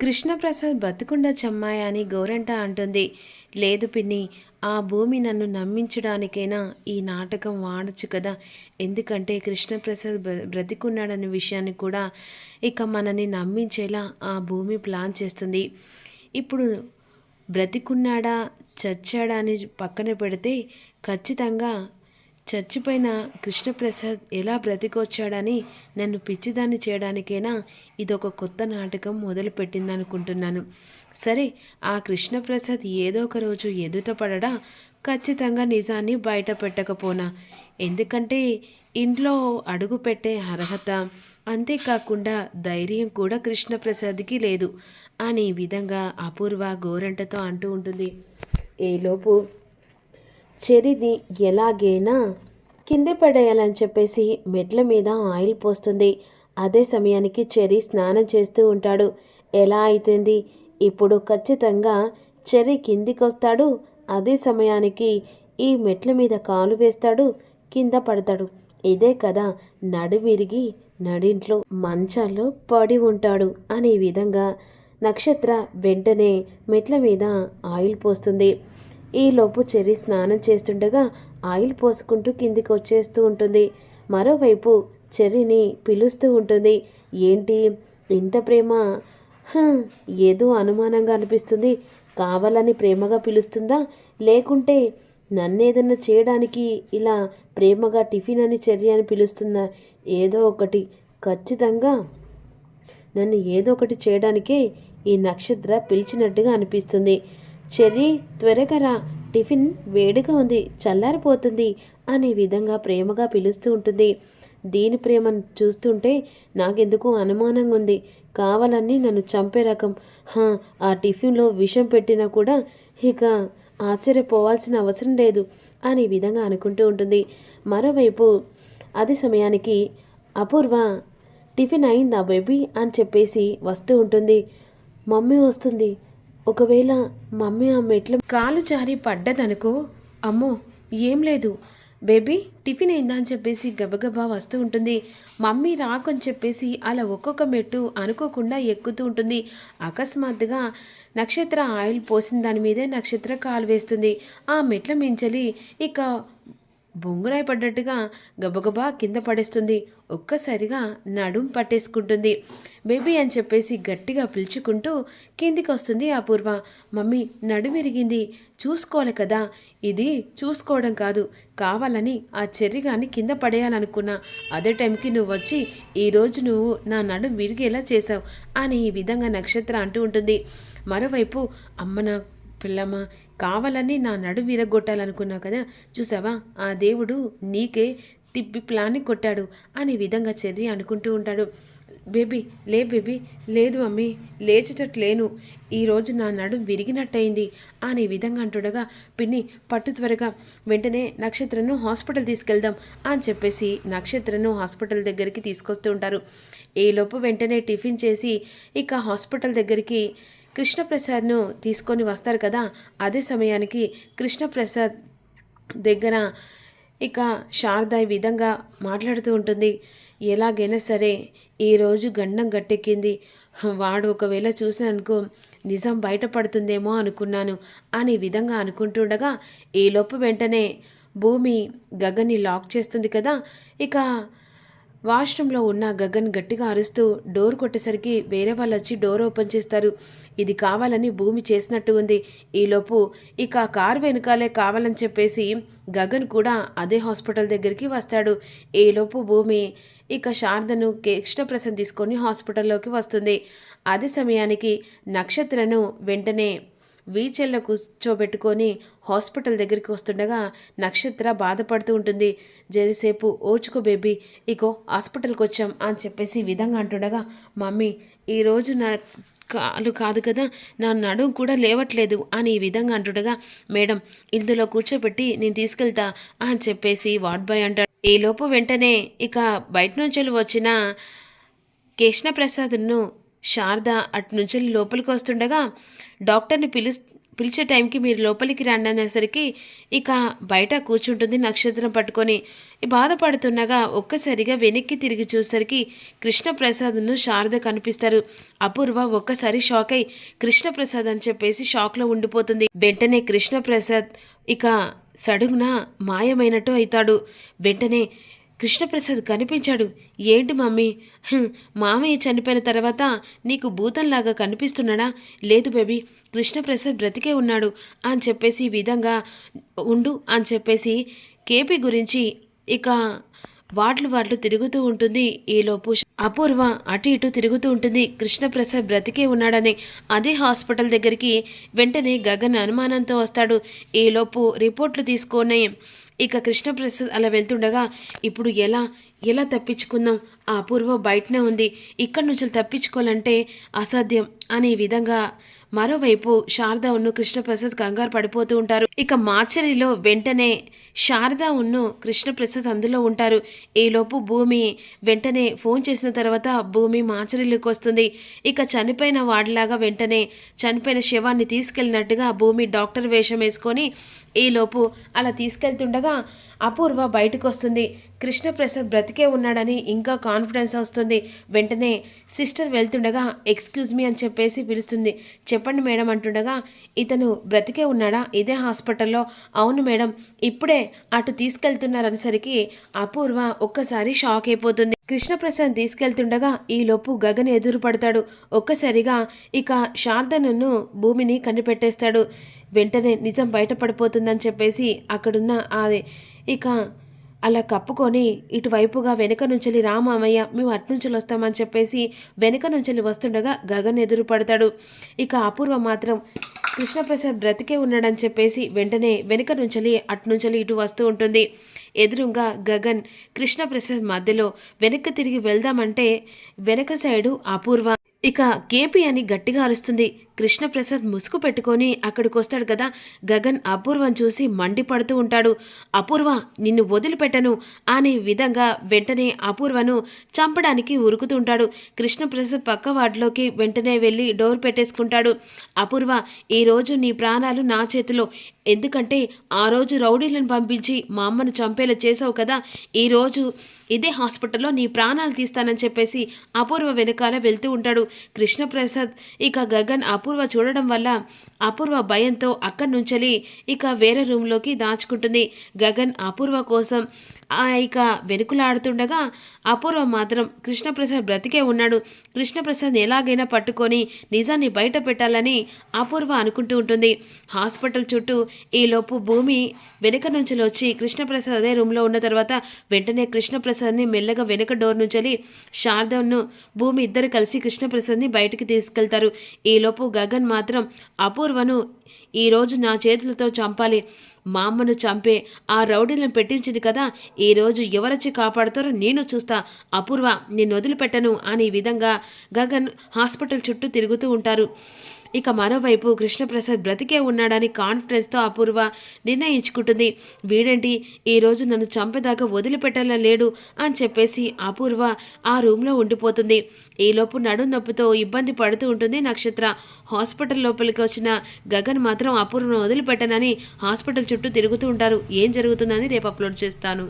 కృష్ణప్రసాద్ బతికుండొచ్చమ్మాయి అని గోరంట అంటుంది. లేదు పిన్ని, ఆ భూమి నన్ను నమ్మించడానికైనా ఈ నాటకం వాడచ్చు కదా. ఎందుకంటే కృష్ణప్రసాద్ బ్రతికున్నాడనే విషయాన్ని కూడా ఇక మనని నమ్మించేలా ఆ భూమి ప్లాన్ చేస్తుంది. ఇప్పుడు బ్రతికున్నాడా చచ్చాడా అని పక్కన పెడితే ఖచ్చితంగా చచ్చిపోయిన కృష్ణప్రసాద్ ఎలా బ్రతికొచ్చాడని నన్ను పిచ్చిదాన్ని చేయడానికైనా ఇదొక కొత్త నాటకం మొదలుపెట్టిందనుకుంటున్నాను. సరే, ఆ కృష్ణప్రసాద్ ఏదో ఒక రోజు ఎదుట పడడా ఖచ్చితంగా నిజాన్ని బయట పెట్టకపోనా. ఎందుకంటే ఇంట్లో అడుగు పెట్టే అర్హత, అంతేకాకుండా ధైర్యం కూడా కృష్ణప్రసాద్కి లేదు అని విధంగా అపూర్వ గోరంటతో అంటూ ఉంటుంది. ఈలోపు చెర్రీని ఎలాగైనా కింద పడేయాలని చెప్పేసి మెట్ల మీద ఆయిల్ పోస్తుంది. అదే సమయానికి చెర్రీ స్నానం చేస్తూ ఉంటాడు. ఎలా అయితేంది, ఇప్పుడు ఖచ్చితంగా చెర్రీ కిందికొస్తాడు. అదే సమయానికి ఈ మెట్ల మీద కాలు వేస్తాడు, కింద పడతాడు. ఇదే కదా, నడివిరిగి నడింట్లో మంచాల్లో పడి ఉంటాడు అనే విధంగా నక్షత్ర వెంటనే మెట్ల మీద ఆయిల్ పోస్తుంది. ఈలోపు చెర్రీ స్నానం చేస్తుండగా ఆయిల్ పోసుకుంటూ కిందికి వచ్చేస్తూ ఉంటుంది. మరోవైపు చెర్రీని పిలుస్తూ ఉంటుంది. ఏంటి ఇంత ప్రేమ? ఏదో అనుమానంగా అనిపిస్తుంది. కావాలని ప్రేమగా పిలుస్తుందా, లేకుంటే నన్నేదన్నా చేయడానికి ఇలా ప్రేమగా టిఫిన్ అని చెర్రీ అని పిలుస్తుందా? ఏదో ఒకటి, ఖచ్చితంగా నన్ను ఏదో ఒకటి చేయడానికే ఈ నక్షత్ర పిలిచినట్టుగా అనిపిస్తుంది. చెర్రీ, త్వరగా రా, టిఫిన్ వేడిగా ఉంది, చల్లారిపోతుంది అనే విధంగా ప్రేమగా పిలుస్తూ ఉంటుంది. దీని ప్రేమను చూస్తుంటే నాకెందుకు అనుమానంగా ఉంది. కావాలని నన్ను చంపే రకం. ఆ టిఫిన్లో విషం పెట్టినా కూడా ఇక ఆశ్చర్యపోవాల్సిన అవసరం లేదు అనే విధంగా అనుకుంటూ ఉంటుంది. మరోవైపు అదే సమయానికి అపూర్వ టిఫిన్ అయిందా బేబీ అని చెప్పేసి వస్తూ ఉంటుంది. మమ్మీ వస్తుంది. ఒకవేళ మమ్మీ ఆ మెట్ల కాలు జారి పడ్డదనుకో, అమ్మో ఏం లేదు బేబీ, టిఫిన్ అయిందా అని చెప్పేసి గబగబా వస్తూ ఉంటుంది. మమ్మీ రాకని చెప్పేసి అలా ఒక్కొక్క మెట్టు అనుకోకుండా ఎక్కుతూ ఉంటుంది. అకస్మాత్తుగా నక్షత్ర ఆయిల్ పోసిన దాని మీదే నక్షత్ర కాలు వేస్తుంది. ఆ మెట్ల మించలి ఇక బొంగురాయి పడ్డట్టుగా గబగబా కింద పడేస్తుంది. ఒక్కసారిగా నడుం పట్టేసుకుంటుంది. బేబీ అని చెప్పేసి గట్టిగా పిలుచుకుంటూ కిందికి వస్తుంది అపూర్వ. మమ్మీ నడుమిరిగింది, చూసుకోవాలి కదా. ఇది చూసుకోవడం కాదు, కావాలని ఆ చెర్రిగాని కింద పడేయాలనుకున్నా. అదే టైంకి నువ్వు వచ్చి ఈరోజు నువ్వు నా నడుం విరిగేలా చేసావు అని ఈ విధంగా నక్షత్ర అంటూ ఉంటుంది. మరోవైపు అమ్మ నా పిల్లమ్మ, కావాలని నా నడు విరగొట్టాలనుకున్నావు కదా, చూసావా ఆ దేవుడు నీకే తిప్పి ప్లాన్ని కొట్టాడు అనే విధంగా చెర్రీ అనుకుంటూ ఉంటాడు. బేబీ లే బేబీ, లేదు మమ్మీ లేచేటట్లేను, ఈరోజు నా నడుం విరిగినట్టయింది అనే విధంగా అంటుండగా, పిన్ని పట్టు త్వరగా, వెంటనే నక్షత్రను హాస్పిటల్ తీసుకెళ్దాం అని చెప్పేసి నక్షత్రను హాస్పిటల్ దగ్గరికి తీసుకొస్తూ ఉంటారు. ఈలోపు వెంటనే టిఫిన్ చేసి ఇక హాస్పిటల్ దగ్గరికి కృష్ణప్రసాద్ను తీసుకొని వస్తారు కదా. అదే సమయానికి కృష్ణప్రసాద్ దగ్గర ఇక శారద ఈ విధంగా మాట్లాడుతూ ఉంటుంది. ఎలాగైనా సరే ఈరోజు గండం గట్టెక్కింది, వాడు ఒకవేళ చూసానుకో నిజం బయటపడుతుందేమో అనుకున్నాను అని విధంగా అనుకుంటుండగా ఈలోపు వెంటనే భూమి గగన్ని లాక్ చేస్తుంది కదా. ఇక వాష్రూమ్లో ఉన్న గగన్ గట్టిగా అరుస్తూ డోర్ కొట్టేసరికి వేరే వాళ్ళు వచ్చి డోర్ ఓపెన్ చేస్తారు. ఇది కావాలని భూమి చేసినట్టు ఉంది. ఈలోపు ఇక కారు వెనుకాలే కావాలని చెప్పేసి గగన్ కూడా అదే హాస్పిటల్ దగ్గరికి వస్తాడు. ఈలోపు భూమి ఇక శారదను కృష్ణప్రసాద్ తీసుకొని హాస్పిటల్లోకి వస్తుంది. అదే సమయానికి నక్షత్రను వెంటనే వీల్చైర్లో కూర్చోబెట్టుకొని హాస్పిటల్ దగ్గరికి వస్తుండగా నక్షత్ర బాధపడుతూ ఉంటుంది. జరసేపు ఓర్చుకో బేబీ, ఇగో హాస్పిటల్కి వచ్చాం అని చెప్పేసి ఈ విధంగా అంటుండగా, మమ్మీ ఈరోజు నా కాలు కాదు కదా, నా నడుం కూడా లేవట్లేదు అని ఈ విధంగా అంటుండగా, మేడం ఇందులో కూర్చోబెట్టి నేను తీసుకెళ్తా అని చెప్పేసి వార్డ్ బాయ్ అంటాడు. ఈలోపు వెంటనే ఇక బయట నుంచి వచ్చిన కృష్ణప్రసాద్ను శారద అటు నుంచి లోపలికి వస్తుండగా డాక్టర్ని పిలిచే టైంకి మీరు లోపలికి రండి అనేసరికి ఇక బయట కూర్చుంటుంది నక్షత్రం పట్టుకొని. బాధపడుతుండగా ఒక్కసారిగా వెనక్కి తిరిగి చూసరికి కృష్ణప్రసాద్ను శారద కనిపిస్తారు. అపూర్వ ఒక్కసారి షాక్ అయి కృష్ణప్రసాద్ అని చెప్పేసి షాక్లో ఉండిపోతుంది. వెంటనే కృష్ణప్రసాద్ ఇక సడుగున మాయమైనట్టు అవుతాడు. వెంటనే కృష్ణప్రసాద్ కనిపించాడు. ఏంటి మమ్మీ, మామయ్య చనిపోయిన తర్వాత నీకు భూతంలాగా కనిపిస్తున్నాడా? లేదు బేబీ, కృష్ణప్రసాద్ బ్రతికే ఉన్నాడు అని చెప్పేసి ఈ విధంగా ఉండు అని చెప్పేసి కేపీ గురించి ఇక వాట్లు తిరుగుతూ ఉంటుంది. ఈలోపు అపూర్వ అటు ఇటు తిరుగుతూ ఉంటుంది. కృష్ణప్రసాద్ బ్రతికే ఉన్నాడని. అదే హాస్పిటల్ దగ్గరికి వెంటనే గగన్ అనుమానంతో వస్తాడు. ఈలోపు రిపోర్ట్లు తీసుకొని ఇక కృష్ణప్రసాద్ అలా వెళ్తుండగా ఇప్పుడు ఎలా తప్పించుకుందాం? ఆ అపూర్వ బయటనే ఉంది, ఇక్కడి నుంచి తప్పించుకోవాలంటే అసాధ్యం అనే విధంగా మరోవైపు శారద ఉన్ను కృష్ణప్రసాద్ కంగారు పడిపోతూ ఉంటారు. ఇక మాచరిలో వెంటనే శారద ఉన్ను కృష్ణప్రసాద్ అందులో ఉంటారు. ఈలోపు భూమి వెంటనే ఫోన్ చేసిన తర్వాత భూమి మాచరిలోకి వస్తుంది. ఇక చనిపోయిన వాడిలాగా వెంటనే చనిపోయిన శవాన్ని తీసుకెళ్ళినట్టుగా భూమి డాక్టర్ వేషం వేసుకొని ఈలోపు అలా తీసుకెళ్తుండగా అపూర్వ బయటకు వస్తుంది. కృష్ణప్రసాద్ బ్రతికే ఉన్నాడని ఇంకా కాన్ఫిడెన్స్ వస్తుంది. వెంటనే సిస్టర్ వెళ్తుండగా ఎక్స్క్యూజ్ మీ అని చెప్పేసి పిలుస్తుంది. చెప్పండి మేడం అంటుండగా ఇతను బ్రతికే ఉన్నాడా ఇదే హాస్పిటల్లో? అవును మేడం, ఇప్పుడే అటు తీసుకెళ్తున్నారనేసరికి అపూర్వ ఒక్కసారి షాక్ అయిపోతుంది. కృష్ణప్రసాద్ తీసుకెళ్తుండగా ఈలోపు గగన్ ఎదురు పడతాడు. ఒక్కసారిగా ఇక శారదను భూమిని కనిపెట్టేస్తాడు. వెంటనే నిజం బయటపడిపోతుందని చెప్పేసి అక్కడున్న అది ఇక అలా కప్పుకొని ఇటువైపుగా వెనక నుంచి రామామయ్య మేము అట్నుంచి వస్తామని చెప్పేసి వెనక నుంచి వస్తుండగా గగన్ ఎదురు పడతాడు. ఇక అపూర్వ మాత్రం కృష్ణప్రసాద్ బ్రతికే ఉన్నాడని చెప్పేసి వెంటనే వెనక నుంచి అట్నుంచి ఇటు వస్తూ ఉంటుంది. ఎదురుగా గగన్ కృష్ణప్రసాద్ మధ్యలో వెనక్కి తిరిగి వెళ్దామంటే వెనక సైడు అపూర్వ ఇక కేపీ అని గట్టిగా అరుస్తుంది. కృష్ణప్రసాద్ ముసుగు పెట్టుకొని అక్కడికి వస్తాడు కదా. గగన్ అపూర్వం చూసి మండిపడుతూ ఉంటాడు. అపూర్వ నిన్ను వదిలిపెట్టను అనే విధంగా వెంటనే అపూర్వను చంపడానికి ఉరుకుతూ ఉంటాడు. కృష్ణప్రసాద్ పక్క వార్డులోకి వెంటనే వెళ్ళి డోర్ పెట్టేసుకుంటాడు. అపూర్వ, ఈరోజు నీ ప్రాణాలు నా చేతిలో. ఎందుకంటే ఆ రోజు రౌడీలను పంపించి మా అమ్మను చంపేలా చేసావు కదా. ఈరోజు ఇదే హాస్పిటల్లో నీ ప్రాణాలు తీస్తానని చెప్పేసి అపూర్వ వెనకాల వెళ్తూ ఉంటాడు. కృష్ణప్రసాద్ ఇక గగన్ అపూర్వ చూడడం వల్ల అపూర్వ భయంతో అక్కడి నుంచి ఇక వేరే రూమ్లోకి దాచుకుంటుంది. గగన్ అపూర్వ కోసం ఇక వెనుకలాడుతుండగా అపూర్వ మాత్రం కృష్ణప్రసాద్ బ్రతికే ఉన్నాడు, కృష్ణప్రసాద్ ఎలాగైనా పట్టుకొని నిజాన్ని బయట పెట్టాలని అపూర్వ అనుకుంటూ ఉంటుంది. హాస్పిటల్ చుట్టూ ఈలోపు భూమి వెనుక నుంచి వచ్చి కృష్ణప్రసాద్ అదే రూమ్లో ఉన్న తర్వాత వెంటనే కృష్ణప్రసాద్ని మెల్లగా వెనుక డోర్ నుంచి శారదను భూమి ఇద్దరు కలిసి కృష్ణప్రసాద్ని బయటికి తీసుకెళ్తారు. ఈలోపు గగన్ మాత్రం అపూర్వను ఈరోజు నా చేతులతో చంపాలి, మా అమ్మను చంపే ఆ రౌడీలను పెట్టించింది కదా, ఈరోజు ఎవరొచ్చి కాపాడుతారో నేను చూస్తా, అపూర్వ నేను వదిలిపెట్టను అనే విధంగా గగన్ హాస్పిటల్ చుట్టూ తిరుగుతూ ఉంటారు. ఇక మరోవైపు కృష్ణప్రసాద్ బ్రతికే ఉన్నాడని కాన్ఫిడెన్స్తో అపూర్వ నిర్ణయించుకుంటుంది. వీడేంటి ఈరోజు నన్ను చంపేదాకా వదిలిపెట్టేలా లేడు అని చెప్పేసి అపూర్వ ఆ రూమ్లో ఉండిపోతుంది. ఈలోపు నడుం నొప్పితో ఇబ్బంది పడుతూ ఉంటుంది నక్షత్ర. హాస్పిటల్ లోపలికి వచ్చిన గగన్ మాత్రం అపూర్వను వదిలిపెట్టనని హాస్పిటల్ చుట్టూ తిరుగుతూ ఉంటారు. ఏం జరుగుతుందని రేపు అప్లోడ్ చేస్తాను.